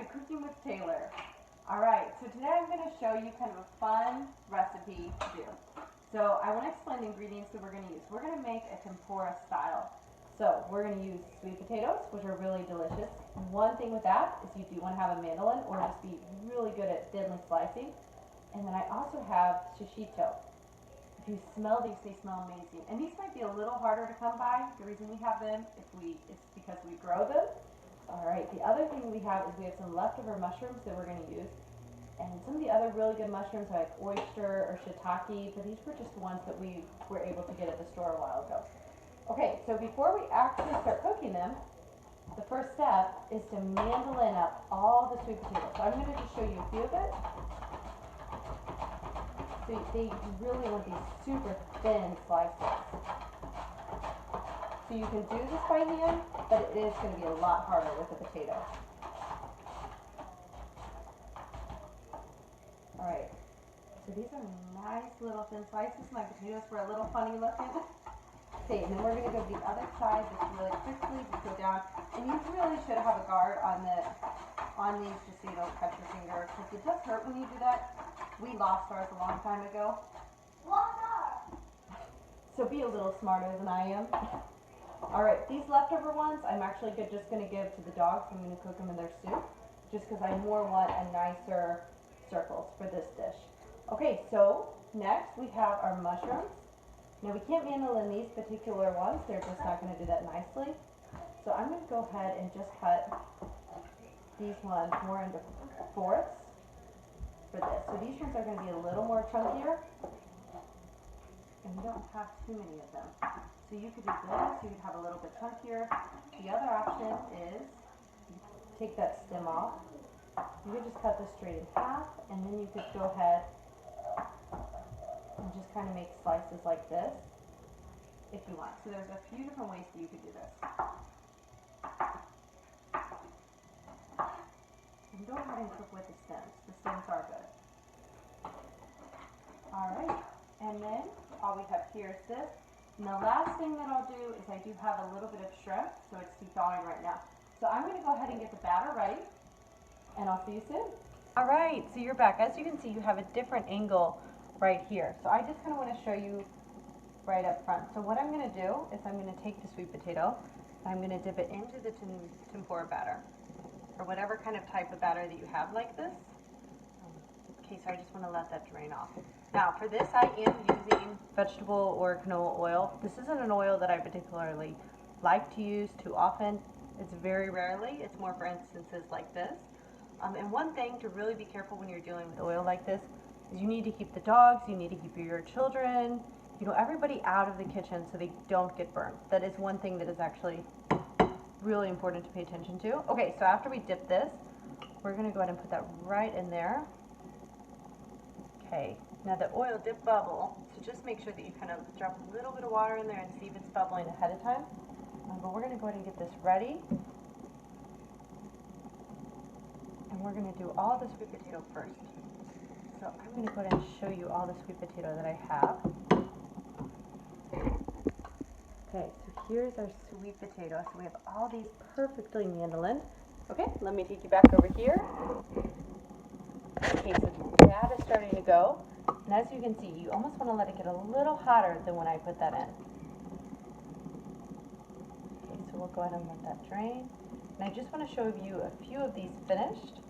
to Cooking with Taylor. Alright, so today I'm going to show you kind of a fun recipe to do. So I want to explain the ingredients that we're going to use. We're going to make a tempura style. So we're going to use sweet potatoes, which are really delicious. One thing with that is you do want to have a mandolin or just be really good at thinly slicing. And then I also have shishito. If you smell these, they smell amazing. And these might be a little harder to come by. The reason we have them is because we grow them. Alright, the other thing we have is we have some leftover mushrooms that we're going to use. And some of the other really good mushrooms are like oyster or shiitake, but these were just ones that we were able to get at the store a while ago. Okay, so before we actually start cooking them, the first step is to mandolin up all the sweet potatoes. So I'm going to just show you a few of it. So they really want these super thin slices. So you can do this by hand, but it is going to be a lot harder with the potato. Alright, so these are nice little thin slices. My potatoes were a little funny looking. Okay, and then we're going to go to the other side just really quickly, just go down. And you really should have a guard on these just so you don't cut your finger, because it does hurt when you do that. We lost ours a long time ago. So be a little smarter than I am. Alright, these leftover ones, I'm actually just going to give to the dogs. I'm going to cook them in their soup, just because I more want a nicer circles for this dish. Okay, so next we have our mushrooms. Now we can't mandolin these particular ones, they're just not going to do that nicely. So I'm going to go ahead and just cut these ones more into fourths for this. So these ones are going to be a little more chunkier, and we don't have too many of them. So you could do this, you could have a little bit chunkier. The other option is you take that stem off. You could just cut this straight in half, and then you could go ahead and just kind of make slices like this if you want. So there's a few different ways that you could do this. And go ahead and cook with the stems. The stems are good. Alright, and then all we have here is this. And the last thing that I'll do is I do have a little bit of shrimp, so it's thawing right now. So I'm going to go ahead and get the batter ready, and I'll see you soon. Alright, so you're back. As you can see, you have a different angle right here. So I just kind of want to show you right up front. So what I'm going to do is I'm going to take the sweet potato, and I'm going to dip it into the tempura batter, or whatever kind of type of batter that you have like this. Okay, so I just want to let that drain off. Now for this I am using vegetable or canola oil. This isn't an oil that I particularly like to use too often. It's very rarely. It's more for instances like this. And one thing to really be careful when you're dealing with oil like this is you need to keep the dogs, you need to keep your children, everybody out of the kitchen so they don't get burned. That is one thing that is actually really important to pay attention to. Okay, so after we dip this, we're going to go ahead and put that right in there. Okay, now the oil did bubble, so just make sure that you kind of drop a little bit of water in there and see if it's bubbling ahead of time. But we're going to go ahead and get this ready. And we're going to do all the sweet potato first. So I'm going to go ahead and show you all the sweet potato that I have. Okay, so here's our sweet potato. So we have all these perfectly mandolined. Okay, let me take you back over here. Okay, so that is starting to go. And as you can see, you almost want to let it get a little hotter than when I put that in. Okay, so we'll go ahead and let that drain. And I just want to show you a few of these finished.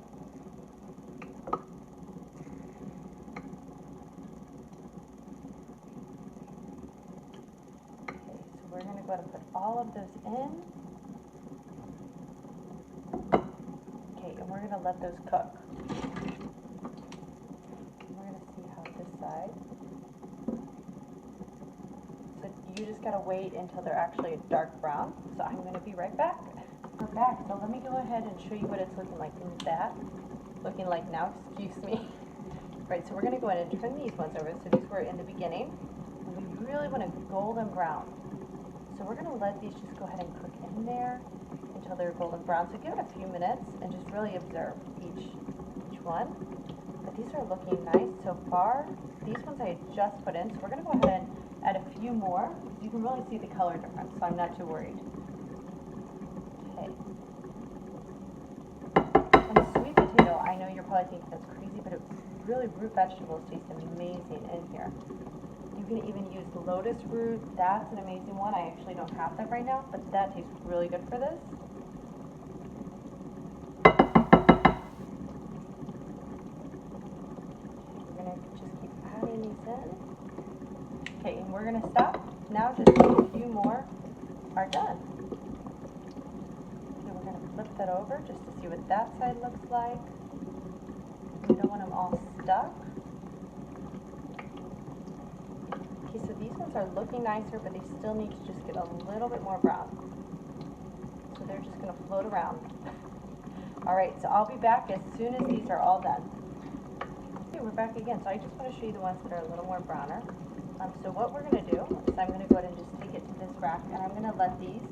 Okay, so we're going to go ahead and put all of those in. Okay, and we're going to let those cook. We're going to see how this side. So you just got to wait until they're actually a dark brown. So I'm going to be right back. We're back, so let me go ahead and show you what it's looking like. Who's that? Looking like now, excuse me. Right, so we're going to go ahead and turn these ones over. So these were in the beginning. And we really want a golden brown. So we're going to let these just go ahead and cook in there until they're golden brown. So give it a few minutes and just really observe each one. But these are looking nice so far. These ones I had just put in, so we're going to go ahead and add a few more. You can really see the color difference, so I'm not too worried. Okay. And sweet probably think that's crazy, but really root vegetables taste amazing in here. You can even use lotus root. That's an amazing one. I actually don't have that right now, but that tastes really good for this. We're going to just keep adding these in. Okay, and we're going to stop. Now just a few more are done. Okay, we're going to flip that over just to see what that side looks like. We don't want them all stuck. Okay, so these ones are looking nicer, but they still need to just get a little bit more brown. So they're just going to float around. All right, so I'll be back as soon as these are all done. Okay, we're back again. So I just want to show you the ones that are a little more browner. So what we're going to do is I'm going to go ahead and just take it to this rack, and I'm going to let these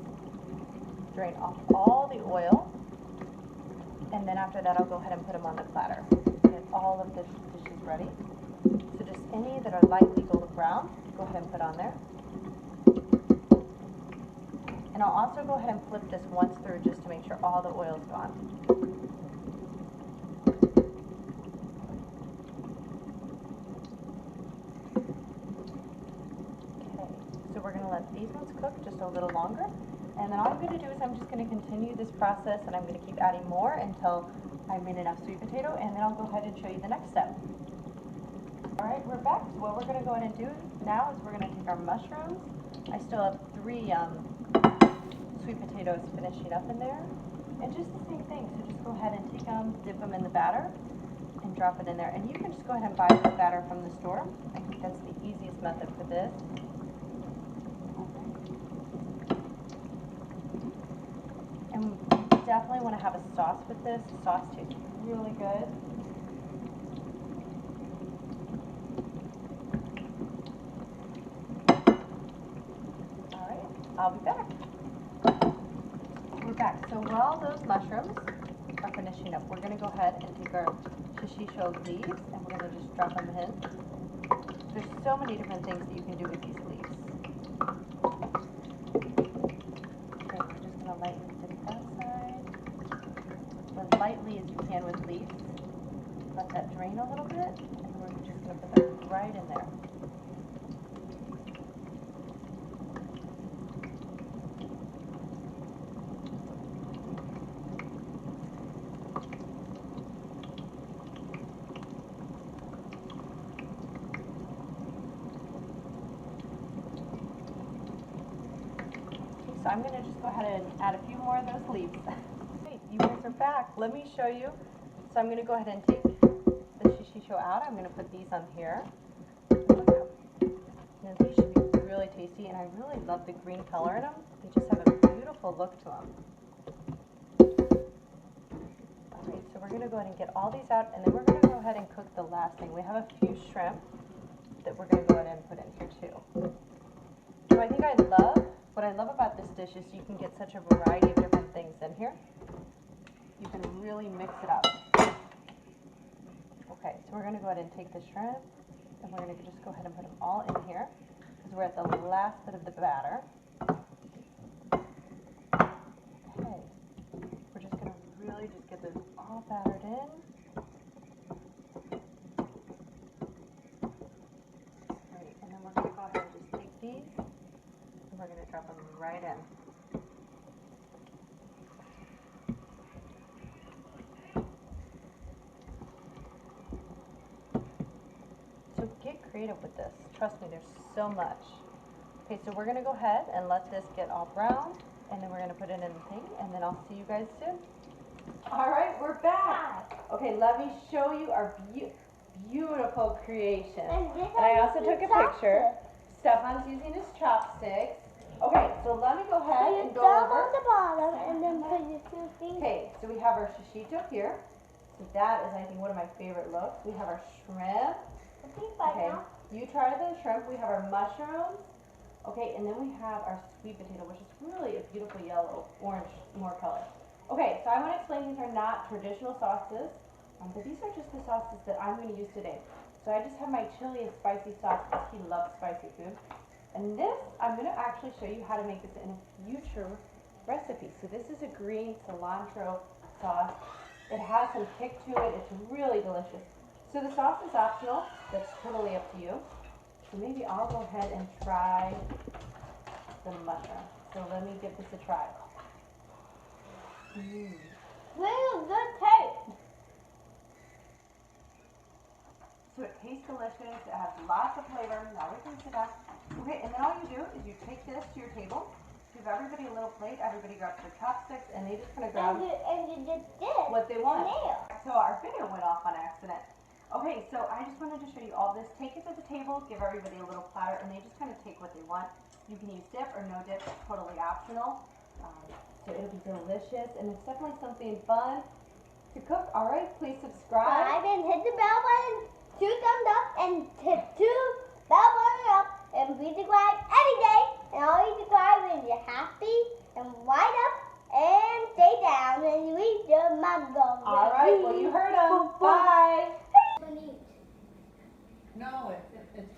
drain off all the oil. And then after that, I'll go ahead and put them on the platter. Get all of the dishes ready. So just any that are lightly golden brown, go ahead and put on there. And I'll also go ahead and flip this once through just to make sure all the oil is gone. Okay, so we're going to let these ones cook just a little longer. And then all I'm going to do is I'm just going to continue this process, and I'm going to keep adding more until I made enough sweet potato, and then I'll go ahead and show you the next step. Alright, we're back. So what we're going to go ahead and do now is we're going to take our mushrooms. I still have 3 sweet potatoes finishing up in there. And just the same thing. So just go ahead and take them, dip them in the batter, and drop it in there. And you can just go ahead and buy this batter from the store. I think that's the easiest method for this. And you definitely want to have a sauce with this. The sauce tastes really good. I'll be back. We're back. So while those mushrooms are finishing up, we're going to go ahead and take our shishito leaves, and we're going to just drop them in. There's so many different things that you can do with these leaves. Okay, we're just going to lightly dip that side. As lightly as you can with leaves. Let that drain a little bit, and we're just going to put that right in there. So I'm going to just go ahead and add a few more of those leaves. Hey, you guys are back. Let me show you. So I'm going to go ahead and take the shishito out. I'm going to put these on here. Now these should be really tasty, and I really love the green color in them. They just have a beautiful look to them. Alright, so we're going to go ahead and get all these out, and then we're going to go ahead and cook the last thing. We have a few shrimp that we're going to go ahead and put in here too. So I think what I love about this dish is you can get such a variety of different things in here. You can really mix it up. Okay, so we're going to go ahead and take the shrimp, and we're going to just go ahead and put them all in here, because we're at the last bit of the batter. Okay, we're just going to really just get this all battered in. Right, and then we're going to go ahead and just take these, and we're going to drop them right in. So get creative with this. Trust me, there's so much. Okay, so we're going to go ahead and let this get all brown, and then we're going to put it in the thing, and then I'll see you guys soon. All right, we're back. Okay, let me show you our beautiful creation. And I also took a picture. Stefan's using his chopsticks. Okay, so let me go ahead and go over. On the bottom and then put your 2 fingers. Okay, so we have our shishito here. So that is, I think, one of my favorite looks. We have our shrimp. Okay, you try the shrimp. We have our mushrooms. Okay, and then we have our sweet potato, which is really a beautiful yellow, orange, more color. Okay, so I want to explain these are not traditional sauces, but these are just the sauces that I'm going to use today. So I just have my chili and spicy sauce because he loves spicy food. And this, I'm going to actually show you how to make this in a future recipe. So this is a green cilantro sauce It has some kick to it. It's really delicious. So the sauce is optional. That's totally up to you. So maybe I'll go ahead and try the mushroom. So let me give this a try. Really good taste. So it tastes delicious. It has lots of flavor. Now we can sit down. Okay, and then all you do is you take this to your table. Give everybody a little plate. Everybody grabs their chopsticks, and they just kind of grab And you did this. what they want. Nail. So our video went off on accident. Okay, so I just wanted to show you all this. Take it to the table, give everybody a little platter, and they just kind of take what they want. You can use dip or no dip, totally optional. So it'll be delicious, and it's definitely something fun to cook. All right, please subscribe. Subscribe and hit the bell button. 2 thumbs up and hit 2 bell button up. And please subscribe every day. And always subscribe when you're happy and wind up and stay down and read your mango. All right, well, you heard them. Bye. Bye. No, it's